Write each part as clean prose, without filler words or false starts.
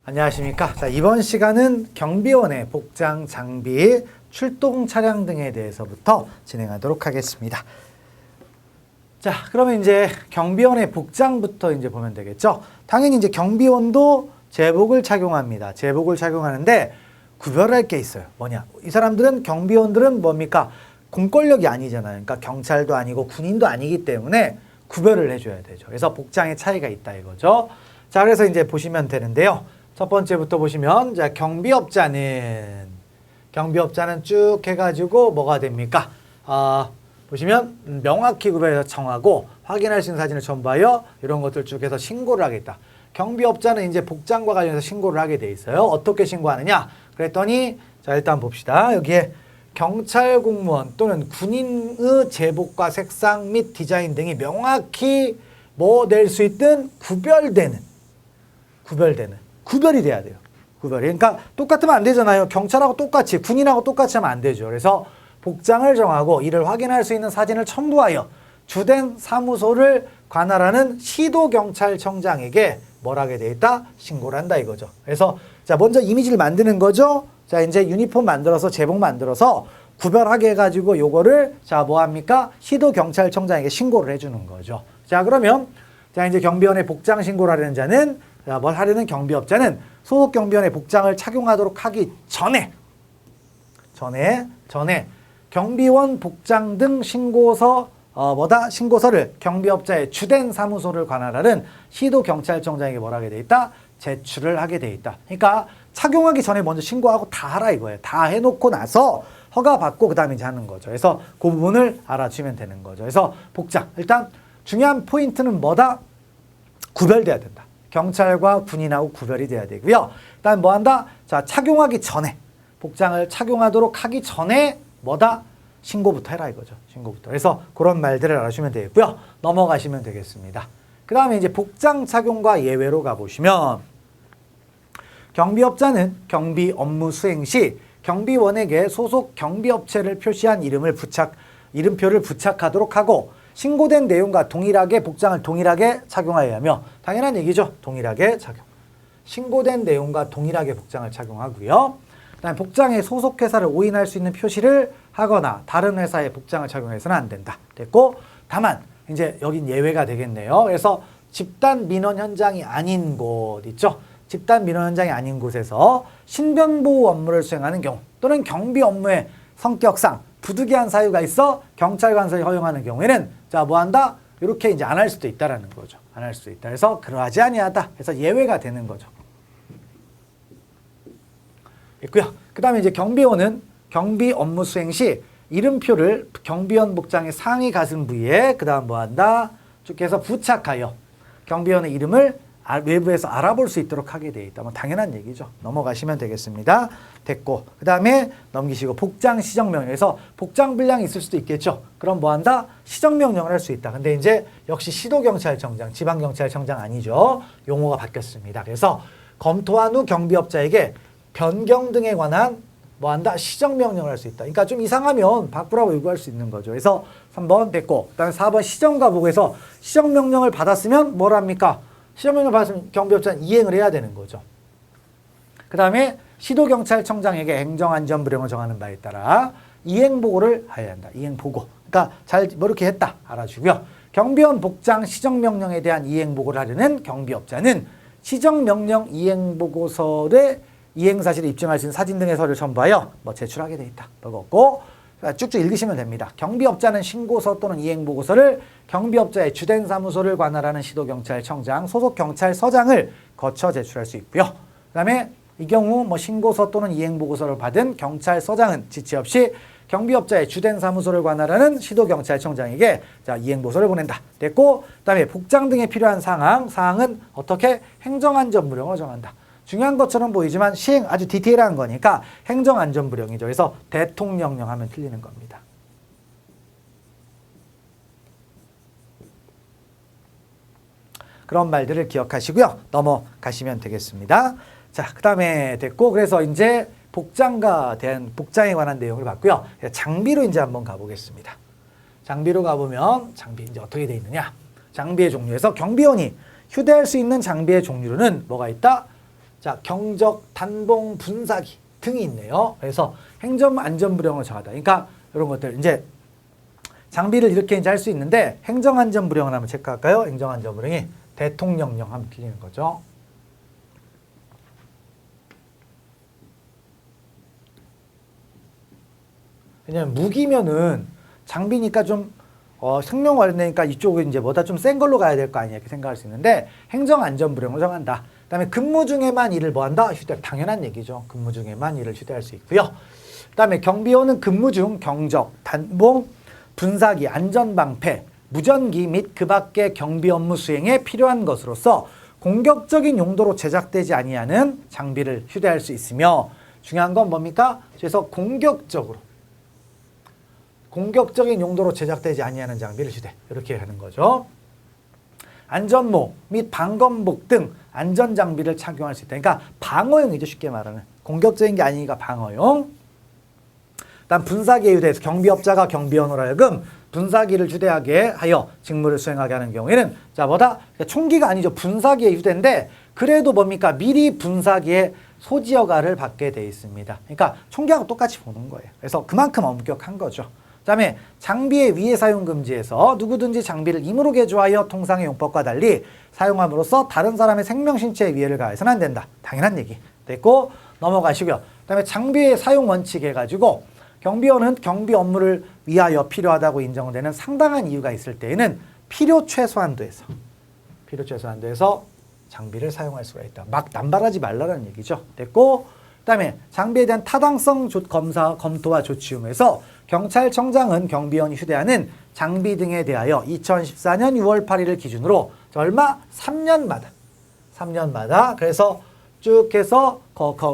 안녕하십니까. 자, 이번 시간은 경비원의 복장, 장비, 출동 차량 등에 대해서부터 진행하도록 하겠습니다. 자, 그러면 이제 경비원의 복장부터 이제 보면 되겠죠. 당연히 이제 경비원도 제복을 착용합니다. 제복을 착용하는데 구별할 게 있어요. 뭐냐? 이 사람들은 경비원들은 뭡니까? 공권력이 아니잖아요. 그러니까 경찰도 아니고 군인도 아니기 때문에 구별을 해줘야 되죠. 그래서 복장의 차이가 있다 이거죠. 자, 그래서 이제 보시면 되는데요. 첫 번째부터 보시면, 자, 경비업자는 쭉 해가지고 뭐가 됩니까? 보시면 명확히 구별해서 정하고 확인할 수 있는 사진을 첨부하여 이런 것들 쭉 해서 신고를 하겠다. 경비업자는 이제 복장과 관련해서 신고를 하게 돼 있어요. 어떻게 신고하느냐? 그랬더니, 자, 일단 봅시다. 여기에 경찰 공무원 또는 군인의 제복과 색상 및 디자인 등이 명확히 뭐 낼 수 있든 구별이 돼야 돼요. 구별이. 그러니까 똑같으면 안 되잖아요. 경찰하고 똑같이, 군인하고 똑같이 하면 안 되죠. 그래서 복장을 정하고 이를 확인할 수 있는 사진을 첨부하여 주된 사무소를 관할하는 시도경찰청장에게 뭘 하게 돼 있다? 신고를 한다 이거죠. 그래서 자, 먼저 이미지를 만드는 거죠. 자, 이제 유니폼 만들어서 제복 만들어서 구별하게 해가지고 요거를 자, 뭐 합니까? 시도경찰청장에게 신고를 해주는 거죠. 자, 그러면 자, 이제 경비원의 복장 신고를 하려는 자는 자, 뭘 하려는 경비업자는 소속 경비원의 복장을 착용하도록 하기 전에 경비원 복장 등 신고서를 경비업자의 주된 사무소를 관할하는 시도경찰청장에게 뭘 하게 돼 있다? 제출을 하게 돼 있다. 그러니까 착용하기 전에 먼저 신고하고 다 하라 이거예요. 다 해놓고 나서 허가 받고 그 다음에 이제 하는 거죠. 그래서 그 부분을 알아주면 되는 거죠. 그래서 복장. 일단 중요한 포인트는 뭐다? 구별돼야 된다. 경찰과 군인하고 구별이 돼야 되고요. 일단 뭐 한다? 자, 착용하기 전에, 복장을 착용하도록 하기 전에 뭐다? 신고부터 해라 이거죠. 신고부터. 그래서 그런 말들을 알아주시면 되겠고요. 넘어가시면 되겠습니다. 그 다음에 이제 복장 착용과 예외로 가보시면 경비업자는 경비 업무 수행 시 경비원에게 소속 경비업체를 표시한 이름표를 부착하도록 하고 신고된 내용과 동일하게 복장을 동일하게 착용하여야 하며 당연한 얘기죠. 동일하게 착용. 신고된 내용과 동일하게 복장을 착용하고요. 그다음에 복장에 소속 회사를 오인할 수 있는 표시를 하거나 다른 회사의 복장을 착용해서는 안 된다. 됐고 다만 이제 여긴 예외가 되겠네요. 그래서 집단 민원 현장이 아닌 곳 있죠. 집단 민원 현장이 아닌 곳에서 신변보호 업무를 수행하는 경우 또는 경비 업무의 성격상 부득이한 사유가 있어 경찰관서에 허용하는 경우에는 자, 뭐 한다? 이렇게 이제 안 할 수도 있다라는 거죠. 안 할 수도 있다. 그래서 그러하지 아니하다. 그래서 예외가 되는 거죠. 있고요. 그 다음에 이제 경비원은 경비 업무 수행 시 이름표를 경비원 복장의 상의 가슴 부위에 그 다음 뭐 한다? 쭉 해서 부착하여 경비원의 이름을 외부에서 알아볼 수 있도록 하게 되어 있다. 뭐 당연한 얘기죠. 넘어가시면 되겠습니다. 됐고 그 다음에 넘기시고 복장 시정명령에서 복장 불량이 있을 수도 있겠죠. 그럼 뭐 한다? 시정명령을 할 수 있다. 근데 이제 역시 시도경찰청장, 지방경찰청장 아니죠. 용어가 바뀌었습니다. 그래서 검토한 후 경비업자에게 변경 등에 관한 뭐 한다? 시정명령을 할 수 있다. 그러니까 좀 이상하면 바꾸라고 요구할 수 있는 거죠. 그래서 3번 됐고 그 다음에 4번 시정과 보고에서 시정명령을 받았으면 뭘 합니까? 시정명령을 받았으면 경비업자는 이행을 해야 되는 거죠. 그 다음에 시도경찰청장에게 행정안전부령을 정하는 바에 따라 이행보고를 해야 한다. 이행보고. 그러니까 잘 뭐 이렇게 했다. 알아주고요. 경비원 복장 시정명령에 대한 이행보고를 하려는 경비업자는 시정명령 이행보고서의 이행사실을 입증할 수 있는 사진 등의 서류를 첨부하여 뭐 제출하게 돼 있다. 그거고 쭉쭉 읽으시면 됩니다. 경비업자는 신고서 또는 이행보고서를 경비업자의 주된 사무소를 관할하는 시도경찰청장, 소속경찰서장을 거쳐 제출할 수 있고요. 그 다음에 이 경우 뭐 신고서 또는 이행보고서를 받은 경찰서장은 지체 없이 경비업자의 주된 사무소를 관할하는 시도경찰청장에게 자, 이행보고서를 보낸다. 됐고 그 다음에 복장 등에 필요한 사항은 어떻게 행정안전부령을 정한다. 중요한 것처럼 보이지만 시행 아주 디테일한 거니까 행정안전부령이죠. 그래서 대통령령 하면 틀리는 겁니다. 그런 말들을 기억하시고요. 넘어가시면 되겠습니다. 자, 그 다음에 됐고 그래서 이제 복장에 관한 내용을 봤고요. 장비로 이제 한번 가보겠습니다. 장비로 가보면 장비 이제 어떻게 되어 있느냐. 장비의 종류에서 경비원이 휴대할 수 있는 장비의 종류로는 뭐가 있다? 자, 경적, 단봉, 분사기 등이 있네요. 그래서 행정안전부령을 정하다. 그러니까 이런 것들 이제 장비를 이렇게 이제 할 수 있는데 행정안전부령을 한번 체크할까요? 행정안전부령이 대통령령 하면 틀리는 거죠. 왜냐면 무기면은 장비니까 좀 생명 관련되니까 이쪽은 이제 뭐다 좀 센 걸로 가야 될 거 아니야 이렇게 생각할 수 있는데 행정안전부령을 정한다. 그다음에 근무 중에만 이를 뭐한다? 휴대. 당연한 얘기죠. 근무 중에만 이를 휴대할 수 있고요. 그다음에 경비원은 근무 중 경적, 단봉, 분사기, 안전방패, 무전기 및 그 밖의 경비 업무 수행에 필요한 것으로서 공격적인 용도로 제작되지 아니하는 장비를 휴대할 수 있으며 중요한 건 뭡니까? 그래서 공격적인 용도로 제작되지 아니하는 장비를 휴대. 이렇게 하는 거죠. 안전모 및 방검복 등 안전장비를 착용할 수 있다. 그러니까 방어용이죠. 쉽게 말하는. 공격적인 게 아니니까 방어용. 다음 분사기에 휴대해서 경비업자가 경비원으로 하여금 분사기를 휴대하게 하여 직무를 수행하게 하는 경우에는 자 뭐다? 총기가 아니죠. 분사기에 휴대인데 그래도 뭡니까? 미리 분사기에 소지허가를 받게 돼 있습니다. 그러니까 총기하고 똑같이 보는 거예요. 그래서 그만큼 엄격한 거죠. 그다음에 장비의 위해 사용 금지에서 누구든지 장비를 임의로 개조하여 통상의 용법과 달리 사용함으로써 다른 사람의 생명 신체에 위해를 가해서는 안 된다. 당연한 얘기 됐고 넘어가시고요. 그다음에 장비의 사용 원칙 해가지고 경비원은 경비 업무를 위하여 필요하다고 인정되는 상당한 이유가 있을 때에는 필요 최소한도에서 장비를 사용할 수가 있다. 막 남발하지 말라는 얘기죠. 됐고 그다음에 장비에 대한 타당성 검토와 조치 의무에서 경찰청장은 경비원이 휴대하는 장비 등에 대하여 2014년 6월 8일을 기준으로 얼마? 3년마다 그래서 쭉 해서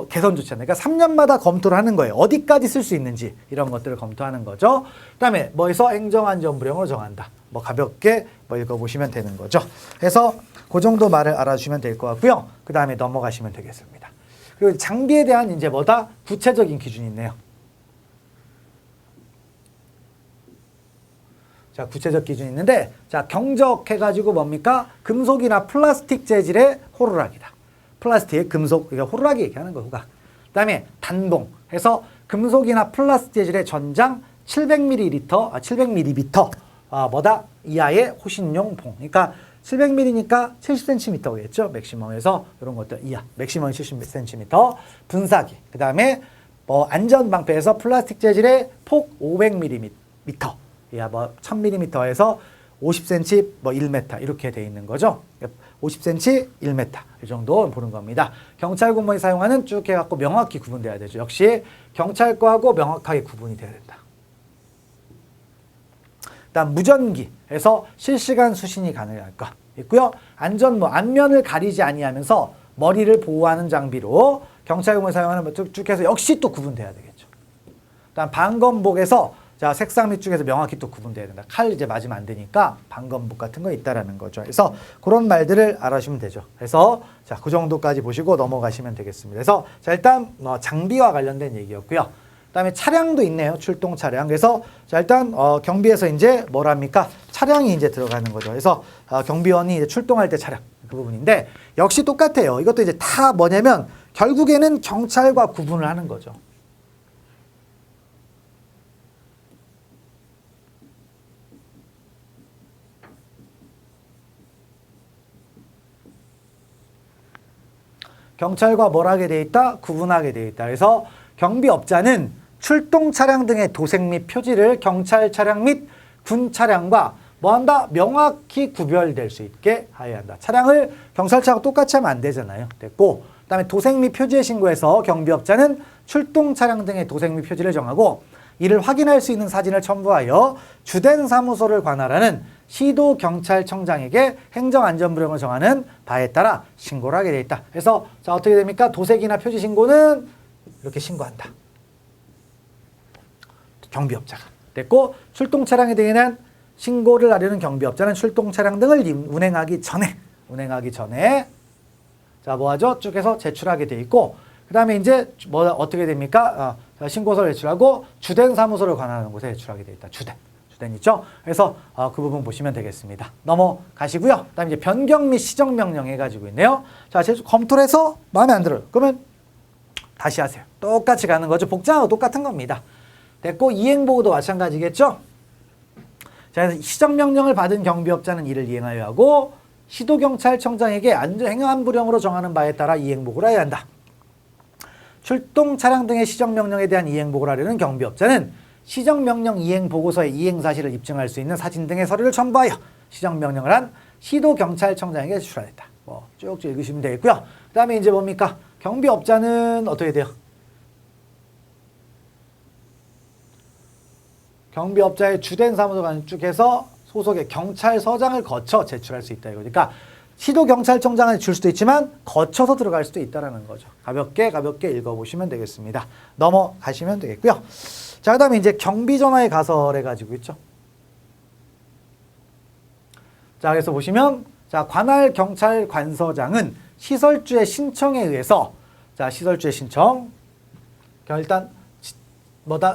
개선 조치한다. 그러니까 3년마다 검토를 하는 거예요. 어디까지 쓸 수 있는지 이런 것들을 검토하는 거죠. 그다음에 뭐에서 행정안전부령으로 정한다. 뭐 가볍게 뭐 읽어보시면 되는 거죠. 그래서 그 정도 말을 알아주시면 될 것 같고요. 그 다음에 넘어가시면 되겠습니다. 그리고 장비에 대한 이제 뭐다? 구체적인 기준이 있네요. 자, 구체적 기준이 있는데 자, 경적해가지고 뭡니까? 금속이나 플라스틱 재질의 호루라기다. 플라스틱, 금속, 그러니까 호루라기 얘기하는 거, 후각. 그 다음에 단봉 해서 금속이나 플라스틱 재질의 전장 700ml 뭐다? 이하의 호신용 봉. 그러니까 700ml니까 70cm겠죠? 맥시멈에서 이런 것들 이하. 맥시멈 70cm. 분사기. 그 다음에 뭐 안전방패에서 플라스틱 재질의 폭 500mm. 이하 뭐 1000mm에서 50cm, 뭐 1m 이렇게 돼 있는 거죠. 50cm, 1m 이 정도 보는 겁니다. 경찰 공무원이 사용하는 쭉 해갖고 명확히 구분돼야 되죠. 역시 경찰과하고 명확하게 구분이 돼야 된다. 일단 무전기에서 실시간 수신이 가능할 것 있고요. 안전모, 안면을 가리지 아니하면서 머리를 보호하는 장비로 경찰 공무원이 사용하는 쭉 해서 역시 또 구분돼야 되겠죠. 일단 방검복에서 자, 색상 및 쪽에서 명확히 또 구분돼야 된다. 칼 이제 맞으면 안 되니까 방검복 같은 거 있다라는 거죠. 그래서 그런 말들을 알아주시면 되죠. 그래서 자, 그 정도까지 보시고 넘어가시면 되겠습니다. 그래서 자, 일단 장비와 관련된 얘기였고요. 그다음에 차량도 있네요. 출동 차량. 그래서 자, 일단 경비에서 이제 뭐랍니까? 차량이 이제 들어가는 거죠. 그래서 경비원이 이제 출동할 때 차량 그 부분인데 역시 똑같아요. 이것도 이제 다 뭐냐면 결국에는 경찰과 구분을 하는 거죠. 경찰과 뭘 하게 돼 있다? 구분하게 돼 있다. 그래서 경비업자는 출동 차량 등의 도색 및 표지를 경찰 차량 및 군 차량과 뭐한다? 명확히 구별될 수 있게 하여야 한다. 차량을 경찰차하고 똑같이 하면 안 되잖아요. 됐고, 그 다음에 도색 및 표지에 신고해서 경비업자는 출동 차량 등의 도색 및 표지를 정하고 이를 확인할 수 있는 사진을 첨부하여 주된 사무소를 관할하는 시도경찰청장에게 행정안전부령을 정하는 바에 따라 신고를 하게 되어 있다. 그래서 자, 어떻게 됩니까? 도색이나 표지 신고는 이렇게 신고한다. 경비업자가. 됐고 출동 차량에 대한 신고를 하려는 경비업자는 출동 차량 등을 운행하기 전에 자, 뭐 하죠? 쭉 해서 제출하게 돼 있고 그 다음에 이제 어떻게 됩니까? 신고서를 제출하고 주된 사무소를 관할하는 곳에 제출하게 돼 있다. 주된 있죠. 그래서 그 부분 보시면 되겠습니다. 넘어가시고요. 그다음에 이제 변경 및 시정 명령 해가지고 있네요. 자, 검토를 해서 마음에 안 들어요. 그러면 다시 하세요. 똑같이 가는 거죠. 복장하고 똑같은 겁니다. 됐고 이행보고도 마찬가지겠죠. 자, 그래서 시정명령을 받은 경비업자는 이를 이행하여야 하고 시도경찰청장에게 행안부령으로 정하는 바에 따라 이행보고를 해야 한다. 출동 차량 등의 시정명령에 대한 이행보고를 하려는 경비업자는 시정명령 이행보고서의 이행사실을 입증할 수 있는 사진 등의 서류를 첨부하여 시정명령을 한 시도경찰청장에게 제출하였다. 뭐 쭉쭉 읽으시면 되겠고요. 그 다음에 이제 뭡니까? 경비업자는 어떻게 돼요? 경비업자의 주된 사무소 간축해서 소속의 경찰서장을 거쳐 제출할 수 있다 이거니까 시도경찰청장에 줄 수도 있지만 거쳐서 들어갈 수도 있다는 거죠. 가볍게 읽어보시면 되겠습니다. 넘어가시면 되겠고요. 자, 그 다음에 이제 경비전화의 가설 해가지고 있죠. 자, 그래서 보시면 자, 관할 경찰 관서장은 시설주의 신청에 의해서 자, 시설주의 신청 일단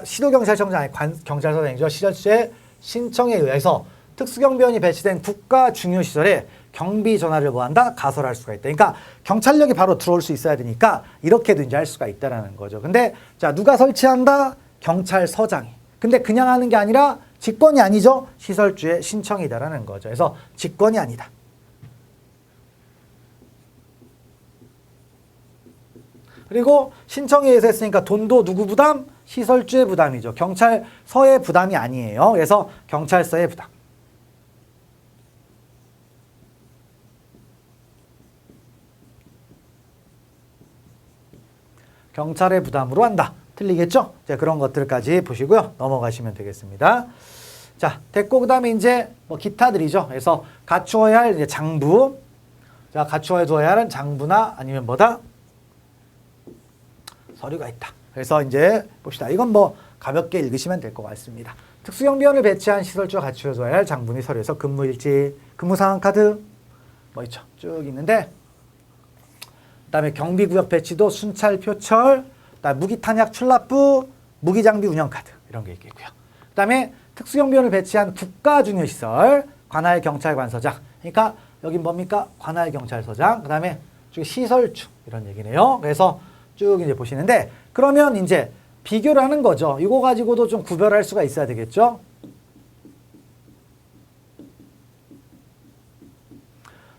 시도경찰청장의 경찰서장이죠. 시설주의 신청에 의해서 특수경비원이 배치된 국가 중요시설에 경비전화를 뭐한다? 가설할 수가 있다. 그러니까 경찰력이 바로 들어올 수 있어야 되니까 이렇게도 이제 할 수가 있다라는 거죠. 근데 자, 누가 설치한다? 경찰서장이. 근데 그냥 하는 게 아니라 직권이 아니죠. 시설주의 신청이다라는 거죠. 그래서 직권이 아니다. 그리고 신청에 의해서 했으니까 돈도 누구 부담? 시설주의 부담이죠. 경찰서의 부담이 아니에요. 그래서 경찰서의 부담. 경찰의 부담으로 한다. 틀리겠죠? 자, 그런 것들까지 보시고요. 넘어가시면 되겠습니다. 자, 됐고, 그 다음에 이제 뭐 기타들이죠. 그래서 갖추어야 할 이제 장부. 자, 갖추어 두어야 하는 장부나 아니면 뭐다? 서류가 있다. 그래서 이제 봅시다. 이건 뭐 가볍게 읽으시면 될 것 같습니다. 특수경비원을 배치한 시설주가 갖추어 두어야 할 장부니 서류에서 근무일지, 근무상황카드 뭐 있죠. 쭉 있는데 그다음에 경비구역 배치도 순찰 표철, 그다음에 무기탄약 출납부, 무기장비 운영카드 이런 게 있겠고요. 그다음에 특수경비원을 배치한 국가중요시설, 관할경찰관서장. 그러니까 여기 뭡니까? 관할경찰서장. 그다음에 시설주 이런 얘기네요. 그래서 쭉 이제 보시는데 그러면 이제 비교를 하는 거죠. 이거 가지고도 좀 구별할 수가 있어야 되겠죠.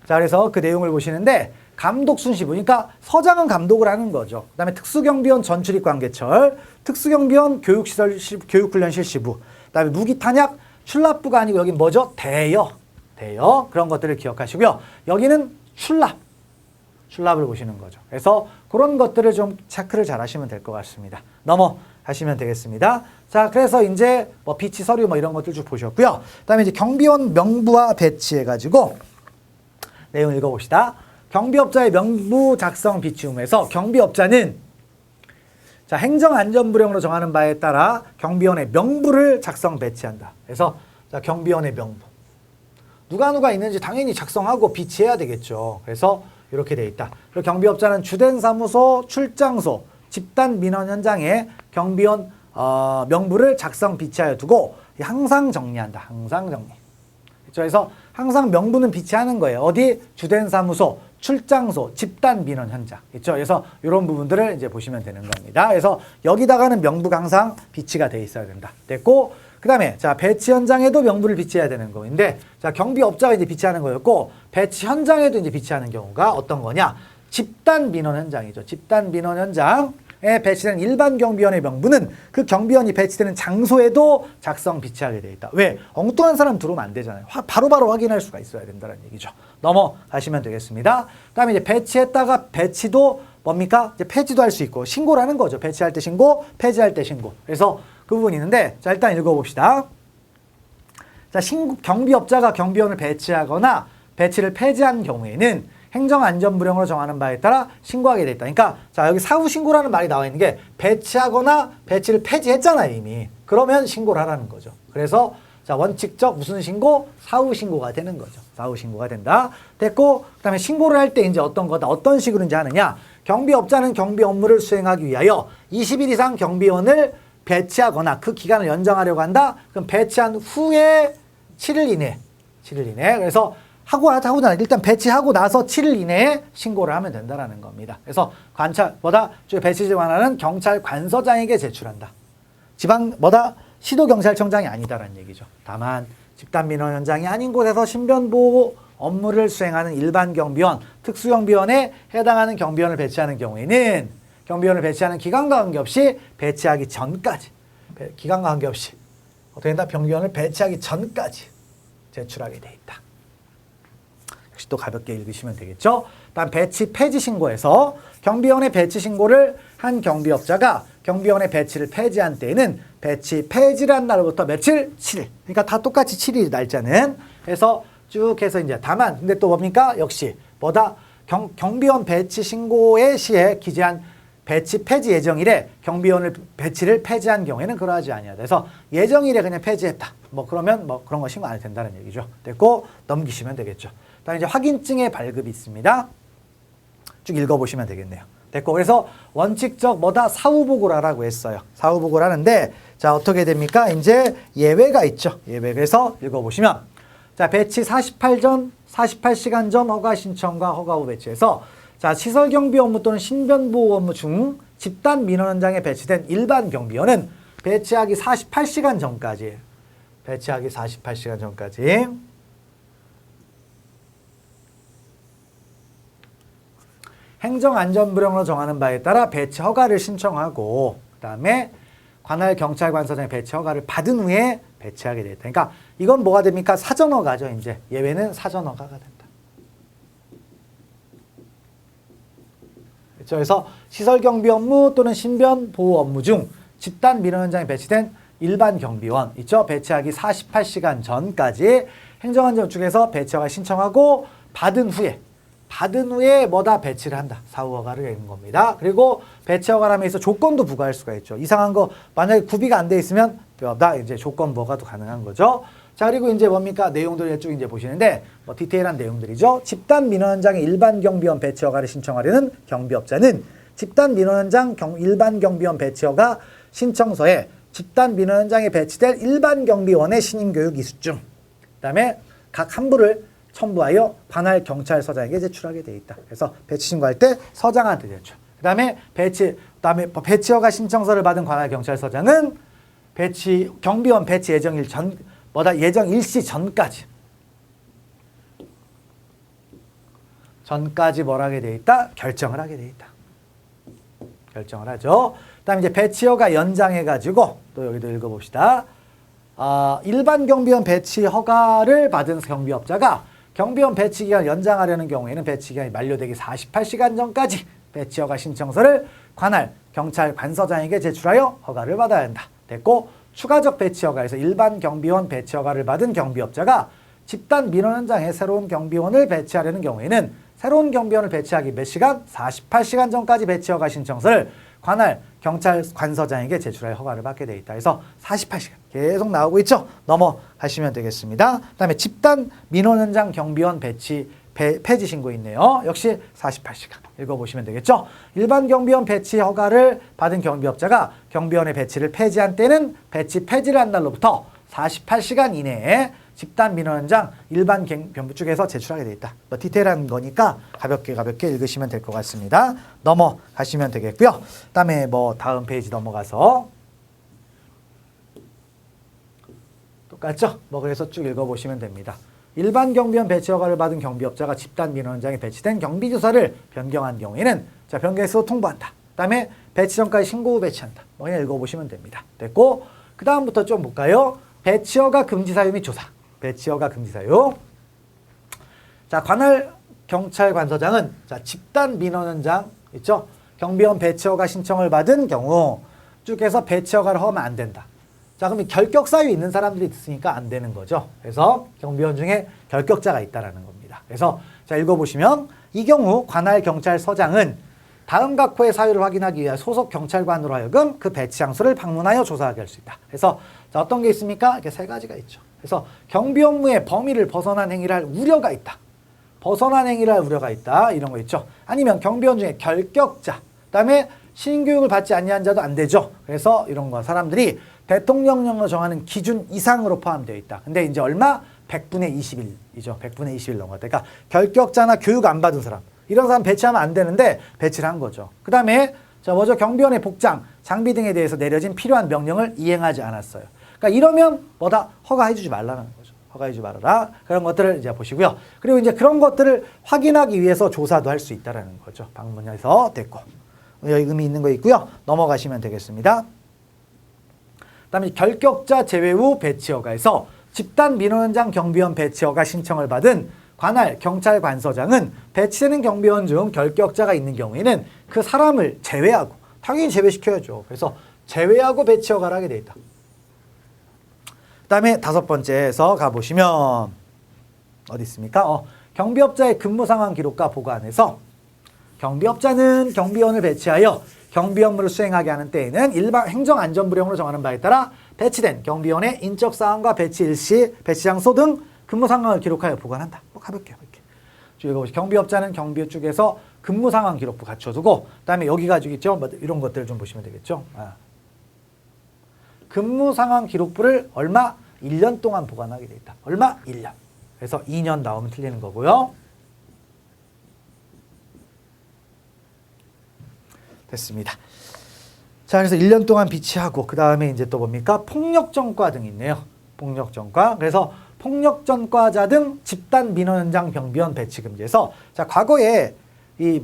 자, 그래서 그 내용을 보시는데 감독 순시부, 그러니까 서장은 감독을 하는 거죠. 그 다음에 특수경비원 전출입관계철, 특수경비원 교육훈련 실시부, 그 다음에 무기탄약 출납부가 아니고 여긴 뭐죠? 대여. 그런 것들을 기억하시고요. 여기는 출납을 보시는 거죠. 그래서 그런 것들을 좀 체크를 잘 하시면 될 것 같습니다. 넘어가시면 되겠습니다. 자, 그래서 이제 뭐 비치 서류 뭐 이런 것들 쭉 보셨고요. 그 다음에 이제 경비원 명부와 배치해가지고 내용 읽어봅시다. 경비업자의 명부 작성 비치 의무에서 경비업자는 자, 행정안전부령으로 정하는 바에 따라 경비원의 명부를 작성 배치한다. 그래서 자, 경비원의 명부. 누가 있는지 당연히 작성하고 비치해야 되겠죠. 그래서 이렇게 돼 있다. 그리고 경비업자는 주된 사무소, 출장소, 집단 민원 현장에 경비원 명부를 작성 비치하여 두고 항상 정리한다. 항상 정리. 그렇죠? 그래서 항상 명부는 비치하는 거예요. 어디? 주된 사무소, 출장소, 집단 민원 현장. 있죠? 그래서 이런 부분들을 이제 보시면 되는 겁니다. 그래서 여기다가는 명부가 항상 비치가 돼 있어야 된다. 됐고, 그 다음에 자, 배치 현장에도 명부를 비치해야 되는 거인데, 자, 경비업자가 이제 비치하는 거였고, 배치 현장에도 이제 비치하는 경우가 어떤 거냐? 집단 민원 현장이죠. 집단 민원 현장에 배치된 일반 경비원의 명부는 그 경비원이 배치되는 장소에도 작성 비치하게 돼 있다. 왜? 엉뚱한 사람 들어오면 안 되잖아요. 바로바로 확인할 수가 있어야 된다는 얘기죠. 넘어가시면 되겠습니다. 그 다음에 이제 배치했다가 배치도 뭡니까? 이제 폐지도 할 수 있고, 신고를 하는 거죠. 배치할 때 신고, 폐지할 때 신고. 그래서 그 부분이 있는데, 자, 일단 읽어봅시다. 자, 경비업자가 경비원을 배치하거나 배치를 폐지한 경우에는 행정안전부령으로 정하는 바에 따라 신고하게 돼 있다. 그러니까 자, 여기 사후신고라는 말이 나와 있는 게 배치하거나 배치를 폐지했잖아요, 이미. 그러면 신고를 하라는 거죠. 그래서 자, 원칙적 무슨 신고? 사후신고가 되는 거죠. 사후신고가 된다. 됐고, 그 다음에 신고를 할 때 이제 어떤 거다, 어떤 식으로 이제 하느냐. 경비업자는 경비 업무를 수행하기 위하여 20일 이상 경비원을 배치하거나 그 기간을 연장하려고 한다. 그럼 배치한 후에 7일 이내. 7일 이내. 그래서 하고 일단 배치하고 나서 7일 이내에 신고를 하면 된다라는 겁니다. 그래서 배치지 관할은 경찰 관서장에게 제출한다. 시도경찰청장이 아니다라는 얘기죠. 다만 집단민원 현장이 아닌 곳에서 신변보호 업무를 수행하는 일반 경비원, 특수경비원에 해당하는 경비원을 배치하는 경우에는 경비원을 배치하는 기간과 관계없이 배치하기 전까지 기간과 관계없이 어떻게 된다? 경비원을 배치하기 전까지 제출하게 돼 있다. 역시 또 가볍게 읽으시면 되겠죠. 다음 배치 폐지 신고에서 경비원의 배치 신고를 한 경비업자가 경비원의 배치를 폐지한 때에는 배치 폐지란 날로부터 며칠? 7일. 그러니까 다 똑같이 7일 날짜는. 그래서 쭉 해서 이제 다만 근데 또 뭡니까? 역시 경비원 배치 신고의 시에 기재한 배치 폐지 예정일에 경비원을 배치를 폐지한 경우에는 그러하지 아니하다. 그래서 예정일에 그냥 폐지했다. 그러면 그런 거 신고 안 해도 된다는 얘기죠. 됐고 넘기시면 되겠죠. 그다음에 이제 확인증의 발급이 있습니다. 쭉 읽어보시면 되겠네요. 됐고 그래서 원칙적 사후보고를 하라고 했어요. 사후보고를 하는데 자 어떻게 됩니까? 이제 예외가 있죠. 예외. 그래서 읽어보시면 자 배치 48시간 전 허가 신청과 허가 후 배치에서 자 시설 경비 업무 또는 신변보호 업무 중 집단 민원 현장에 배치된 일반 경비원은 배치하기 48시간 전까지 행정안전부령으로 정하는 바에 따라 배치 허가를 신청하고 그다음에 관할 경찰관서장의 배치 허가를 받은 후에 배치하게 되겠다. 그러니까 이건 뭐가 됩니까? 사전 허가죠. 이제 예외는 사전 허가가 된다. 그렇죠? 그래서 시설 경비 업무 또는 신변 보호 업무 중 집단 민원 현장에 배치된 일반 경비원 있죠? 배치하기 48시간 전까지 행정안전 쪽에서 배치 허가 신청하고 받은 후에 배치를 한다. 사후 허가를 내는 겁니다. 그리고 배치 허가를 함에 있어 조건도 부과할 수가 있죠. 이상한 거 만약에 구비가 안 돼 있으면 이제 조건 부과도 가능한 거죠. 자 그리고 이제 뭡니까? 내용들을 쭉 이제 보시는데 디테일한 내용들이죠. 집단 민원 현장에 일반 경비원 배치 허가를 신청하려는 경비업자는 집단 민원 현장 일반 경비원 배치 허가 신청서에 집단 민원 현장에 배치될 일반 경비원의 신임 교육 이수증 그다음에 각 한부를 첨부하여 관할 경찰서장에게 제출하게 돼 있다. 그래서 배치 신고할 때 서장한테 제출. 그다음에 배치 허가 신청서를 받은 관할 경찰서장은 경비원 배치 예정일 예정 일시 전까지 뭘 하게 돼 있다? 결정을 하게 돼 있다. 결정을 하죠. 그다음에 이제 배치 허가 연장해 가지고 또 여기도 읽어봅시다. 일반 경비원 배치 허가를 받은 경비업자가 경비원 배치 기간을 연장하려는 경우에는 배치 기간이 만료되기 48시간 전까지 배치 허가 신청서를 관할 경찰 관서장에게 제출하여 허가를 받아야 한다. 됐고 추가적 배치 허가에서 일반 경비원 배치 허가를 받은 경비업자가 집단 민원 현장에 새로운 경비원을 배치하려는 경우에는 새로운 경비원을 배치하기 몇 시간? 48시간 전까지 배치 허가 신청서를 관할 경찰 관서장에게 제출하여 허가를 받게 돼 있다. 그래서 48시간 계속 나오고 있죠. 넘어가시면 되겠습니다. 그다음에 집단 민원 현장 경비원 배치 폐지 신고 있네요. 역시 48시간 읽어보시면 되겠죠. 일반 경비원 배치 허가를 받은 경비업자가 경비원의 배치를 폐지한 때는 배치 폐지를 한 날로부터 48시간 이내에 집단 민원 현장 일반 경비 쪽에서 제출하게 돼 있다. 디테일한 거니까 가볍게 읽으시면 될 것 같습니다. 넘어가시면 되겠고요. 그다음에 다음 페이지 넘어가서 똑같죠? 그래서 쭉 읽어보시면 됩니다. 일반 경비원 배치 허가를 받은 경비업자가 집단 민원 현장에 배치된 경비주사를 변경한 경우에는 변경해서 통보한다. 그다음에 배치 전까지 신고 후 배치한다. 그냥 읽어보시면 됩니다. 됐고 그 다음부터 좀 볼까요? 배치 허가 금지 사유 및 조사. 배치 허가 금지 사유. 자 관할 경찰관서장은 집단 민원 현장 있죠? 경비원 배치 허가 신청을 받은 경우 쭉 해서 배치 허가를 하면 안 된다. 자, 그럼 결격 사유 있는 사람들이 있으니까 안 되는 거죠. 그래서 경비원 중에 결격자가 있다라는 겁니다. 그래서 자, 읽어보시면 이 경우 관할 경찰서장은 다음 각호의 사유를 확인하기 위해 소속 경찰관으로 하여금 그 배치 장소를 방문하여 조사하게 할 수 있다. 그래서 자, 어떤 게 있습니까? 이렇게 세 가지가 있죠. 그래서 경비 업무의 범위를 벗어난 행위를 할 우려가 있다. 벗어난 행위를 할 우려가 있다. 이런 거 있죠. 아니면 경비원 중에 결격자, 그다음에 시인교육을 받지 아니한 자도 안 되죠. 그래서 이런 거 사람들이 대통령령으로 정하는 기준 이상으로 포함되어 있다. 근데 이제 얼마? 100분의 21이죠. 100분의 21 넘어갔다. 그러니까 결격자나 교육 안 받은 사람. 이런 사람 배치하면 안 되는데 배치를 한 거죠. 그 다음에 자 먼저 경비원의 복장, 장비 등에 대해서 내려진 필요한 명령을 이행하지 않았어요. 그러니까 이러면 뭐다? 허가해주지 말라는 거죠. 허가해주지 말아라. 그런 것들을 이제 보시고요. 그리고 이제 그런 것들을 확인하기 위해서 조사도 할 수 있다라는 거죠. 방문해서 됐고. 여기 의미 있는 거 있고요. 넘어가시면 되겠습니다. 그다음에 결격자 제외 후 배치 허가에서 집단 민원 현장 경비원 배치 허가 신청을 받은 관할 경찰 관서장은 배치되는 경비원 중 결격자가 있는 경우에는 그 사람을 제외하고 당연히 제외시켜야죠. 그래서 제외하고 배치 허가를 하게 돼 있다. 그다음에 5번째에서 가보시면 어디 있습니까? 경비업자의 근무 상황 기록과 보관에서 경비업자는 경비원을 배치하여 경비 업무를 수행하게 하는 때에는 일반 행정안전부령으로 정하는 바에 따라 배치된 경비원의 인적 사항과 배치 일시, 배치 장소 등 근무 상황을 기록하여 보관한다. 뭐 가볍게 이렇게. 경비업자는 경비 쪽에서 근무 상황 기록부 갖춰두고 그다음에 여기 가지고 있죠. 뭐 이런 것들 좀 보시면 되겠죠. 근무 상황 기록부를 얼마? 1년 동안 보관하게 돼 있다. 얼마? 1년. 그래서 2년 나오면 틀리는 거고요. 됐습니다. 자, 그래서 1년 동안 비치하고 그 다음에 이제 또 뭡니까? 폭력전과 등이 있네요. 폭력전과. 그래서 폭력전과자 등 집단 민원 현장 경비원 배치 금지에서 자, 과거에 이게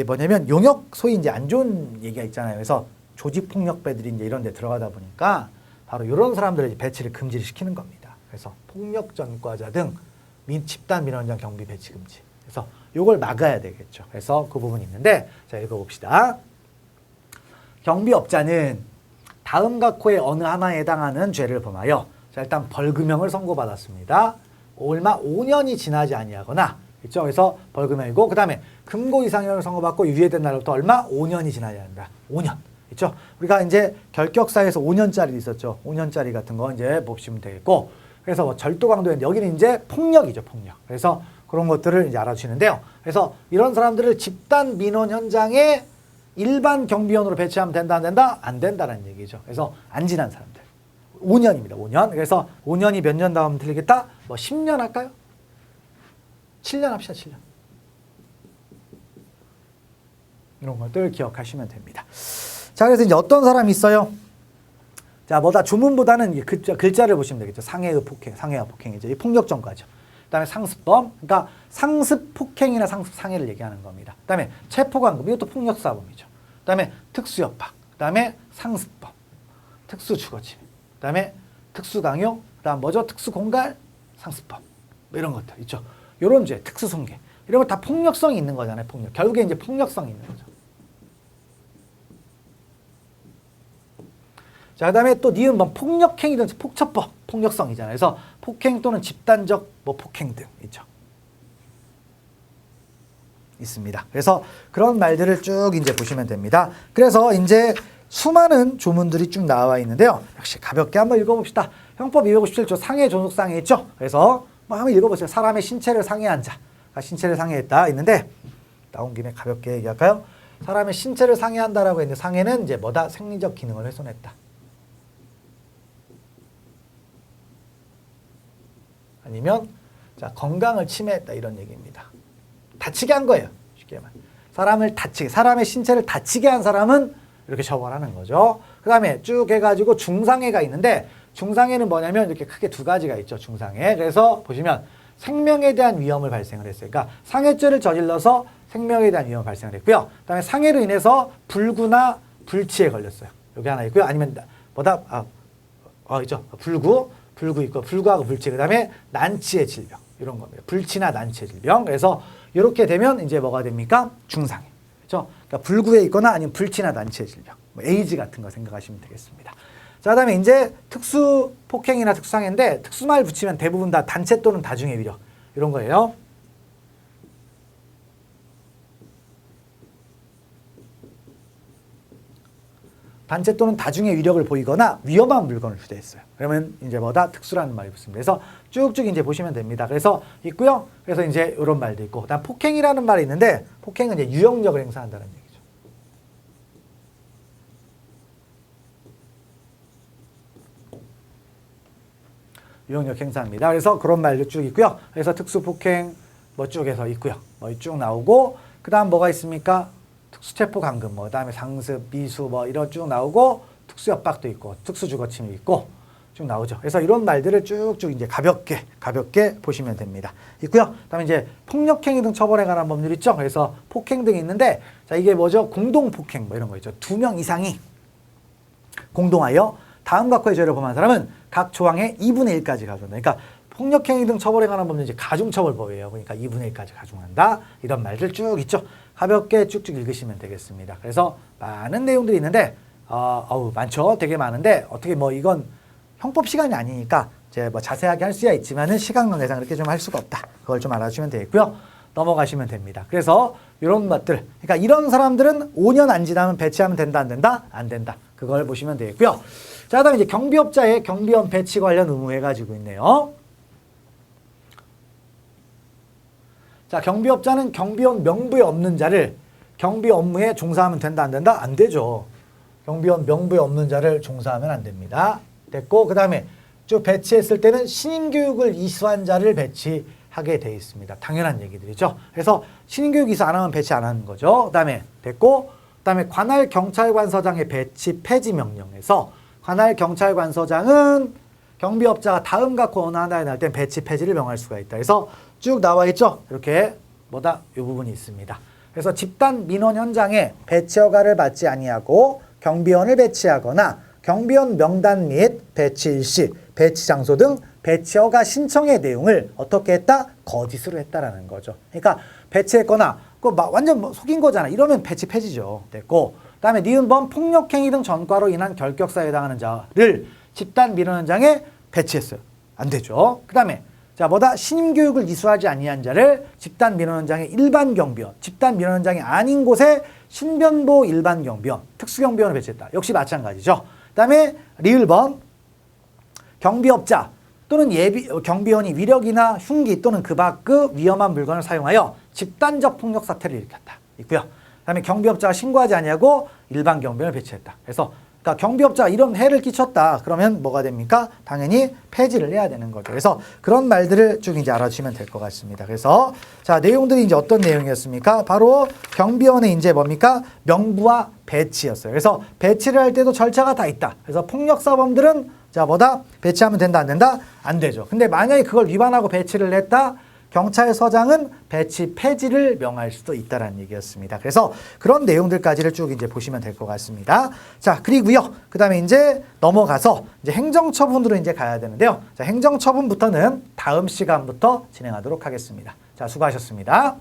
뭐냐면 용역 소위 이제 안 좋은 얘기가 있잖아요. 그래서 조직 폭력배들이 이제 이런 데 들어가다 보니까 바로 이런 사람들을 배치를 금지를 시키는 겁니다. 그래서 폭력전과자 등 집단 민원 현장 경비 배치 금지. 그래서 요걸 막아야 되겠죠. 그래서 그 부분이 있는데 자, 읽어봅시다. 경비업자는 다음 각호의 어느 하나에 해당하는 죄를 범하여 자, 일단 벌금형을 선고받았습니다. 얼마 5년이 지나지 아니하거나 있죠. 그래서 벌금형이고 그 다음에 금고 이상형을 선고받고 유예된 날부터 얼마? 5년이 지나야 한다. 5년. 있죠. 우리가 이제 결격사에서 5년짜리 있었죠. 5년짜리 같은 거 이제 보시면 되겠고 그래서 뭐 절도 강도인데 여기는 이제 폭력이죠. 폭력. 그래서 그런 것들을 이제 알아주시는데요. 그래서 이런 사람들을 집단 민원 현장에 일반 경비원으로 배치하면 된다, 안 된다? 안 된다라는 얘기죠. 그래서 안 지난 사람들. 5년입니다. 5년. 그래서 5년이 몇 년 다음 틀리겠다? 뭐 10년 할까요? 7년 합시다. 7년. 이런 것들 기억하시면 됩니다. 자, 그래서 이제 어떤 사람이 있어요? 자, 뭐다 주문보다는 글자를 보시면 되겠죠. 상해의 폭행, 상해와 폭행이죠. 이 폭력전과죠. 그다음에 상습범, 그러니까 상습 폭행이나 상습 상해를 얘기하는 겁니다. 그다음에 체포감금, 이것도 폭력사범이죠. 그다음에 특수협박, 그다음에 상습범, 특수주거침, 그다음에 특수강요, 그다음 뭐죠? 특수공갈, 상습범, 뭐 이런 것들 있죠. 이런 죄, 특수손괴, 이런 거 다 폭력성이 있는 거잖아요. 폭력. 결국에 이제 폭력성이 있는 거죠. 자, 그 다음에 또 니은 뭐 폭력행위든 폭처법, 폭력성이잖아요. 그래서 폭행 또는 집단적 뭐 폭행 등 있죠. 있습니다. 그래서 그런 말들을 쭉 이제 보시면 됩니다. 그래서 이제 수많은 조문들이 쭉 나와 있는데요. 역시 가볍게 한번 읽어봅시다. 형법 257조 상해 존속상해 있죠. 그래서 뭐 한번 읽어보세요. 사람의 신체를 상해한 자, 신체를 상해했다 있는데 나온 김에 가볍게 얘기할까요? 사람의 신체를 상해한다라고 했는데 상해는 이제 뭐다? 생리적 기능을 훼손했다. 아니면 자, 건강을 침해했다 이런 얘기입니다. 다치게 한 거예요. 쉽게 말하면 사람의 신체를 다치게 한 사람은 이렇게 처벌하는 거죠. 그 다음에 쭉 해가지고 중상해가 있는데 중상해는 뭐냐면 이렇게 크게 두 가지가 있죠. 중상해. 그래서 보시면 생명에 대한 위험을 발생을 했어요. 그러니까 상해죄를 저질러서 생명에 대한 위험을 발생을 했고요. 그 다음에 상해로 인해서 불구나 불치에 걸렸어요. 여기 하나 있고요. 아니면 뭐다? 있죠. 불구 있고 불구하고 불치. 그 다음에 난치의 질병. 이런 겁니다. 불치나 난치의 질병. 그래서 이렇게 되면 이제 뭐가 됩니까? 중상해. 그렇죠? 그러니까 불구에 있거나 아니면 불치나 난치의 질병. 뭐 에이즈 같은 거 생각하시면 되겠습니다. 자, 그 다음에 이제 특수 폭행이나 특수상해인데 특수말 붙이면 대부분 다 단체 또는 다중의 위력. 이런 거예요. 단체 또는 다중의 위력을 보이거나 위험한 물건을 휴대했어요. 그러면 이제 뭐다? 특수라는 말이 붙습니다. 그래서 쭉쭉 이제 보시면 됩니다. 그래서 있고요. 그래서 이제 이런 말도 있고, 그다음 폭행이라는 말이 있는데 폭행은 이제 유형력을 행사한다는 얘기죠. 유형력 행사입니다. 그래서 그런 말도 쭉 있고요. 그래서 특수폭행 뭐 쭉 해서 있고요. 뭐 쭉 나오고 그 다음 뭐가 있습니까? 특수체포 감금 뭐 그다음에 상습, 미수 뭐 이런 쭉 나오고 특수협박도 있고 특수주거침이 있고 쭉 나오죠. 그래서 이런 말들을 쭉쭉 이제 가볍게 보시면 됩니다. 있고요. 그다음에 이제 폭력행위 등 처벌에 관한 법률 있죠. 그래서 폭행 등이 있는데 자 이게 뭐죠? 공동폭행 뭐 이런 거 있죠. 2명 이상이 공동하여 다음 각호의 죄를 범한 사람은 각 조항의 2분의 1까지 가져온다. 그러니까 폭력행위 등 처벌에 관한 법률은 이제 가중처벌법이에요. 그러니까 2분의 1까지 가중한다. 이런 말들 쭉 있죠. 가볍게 쭉쭉 읽으시면 되겠습니다. 그래서 많은 내용들이 있는데 많죠. 되게 많은데 어떻게 뭐 이건 형법 시간이 아니니까 이제 뭐 자세하게 할 수야 있지만은 시간 관계상 이렇게 좀 할 수가 없다. 그걸 좀 알아주시면 되겠고요. 넘어가시면 됩니다. 그래서 이런 것들, 그러니까 이런 사람들은 5년 안 지나면 배치하면 된다, 안 된다? 안 된다. 그걸 보시면 되겠고요. 자, 그다음에 이제 경비업자의 경비원 배치 관련 의무해 가지고 있네요. 자, 경비업자는 경비원 명부에 없는 자를 경비 업무에 종사하면 된다, 안 된다? 안 되죠. 경비원 명부에 없는 자를 종사하면 안 됩니다. 됐고, 그 다음에 쭉 배치했을 때는 신인교육을 이수한 자를 배치하게 돼 있습니다. 당연한 얘기들이죠. 그래서 신인교육 이수 안 하면 배치 안 하는 거죠. 그 다음에 됐고, 그 다음에 관할 경찰관서장의 배치 폐지 명령에서 관할 경찰관서장은 경비업자가 다음 각호 어느 하나에 날 땐 배치 폐지를 명할 수가 있다. 그래서 쭉 나와 있죠. 이렇게 이 부분이 있습니다. 그래서 집단 민원 현장에 배치 허가를 받지 아니하고 경비원을 배치하거나 경비원 명단 및 배치 일시, 배치 장소 등 배치 허가 신청의 내용을 어떻게 했다? 거짓으로 했다라는 거죠. 그러니까 배치했거나 완전 속인 거잖아. 이러면 배치 폐지죠. 됐고, 그다음에 니은번 폭력행위 등 전과로 인한 결격사에 해당하는 자를 집단 민원 현장에 배치했어요. 안 되죠. 그다음에 신임교육을 이수하지 아니한 자를 집단 민원 현장의 일반 경비원, 집단 민원 현장이 아닌 곳에 신변보 일반 경비원, 특수경비원을 배치했다. 역시 마찬가지죠. 그다음에 리을번 경비업자 또는 경비원이 위력이나 흉기 또는 그 밖의 위험한 물건을 사용하여 집단적 폭력 사태를 일으켰다. 있고요. 그다음에 경비업자가 신고하지 아니하고 일반 경비원을 배치했다. 그래서 그러니까 경비업자가 이런 해를 끼쳤다. 그러면 뭐가 됩니까? 당연히 폐지를 해야 되는 거죠. 그래서 그런 말들을 쭉 이제 알아주시면 될 것 같습니다. 그래서 자, 내용들이 이제 어떤 내용이었습니까? 바로 경비원의 이제 뭡니까? 명부와 배치였어요. 그래서 배치를 할 때도 절차가 다 있다. 그래서 폭력사범들은 배치하면 된다, 안 된다? 안 되죠. 근데 만약에 그걸 위반하고 배치를 했다? 경찰서장은 배치 폐지를 명할 수도 있다라는 얘기였습니다. 그래서 그런 내용들까지를 쭉 이제 보시면 될 것 같습니다. 자, 그리고요. 그 다음에 이제 넘어가서 이제 행정처분으로 이제 가야 되는데요. 자, 행정처분부터는 다음 시간부터 진행하도록 하겠습니다. 자, 수고하셨습니다.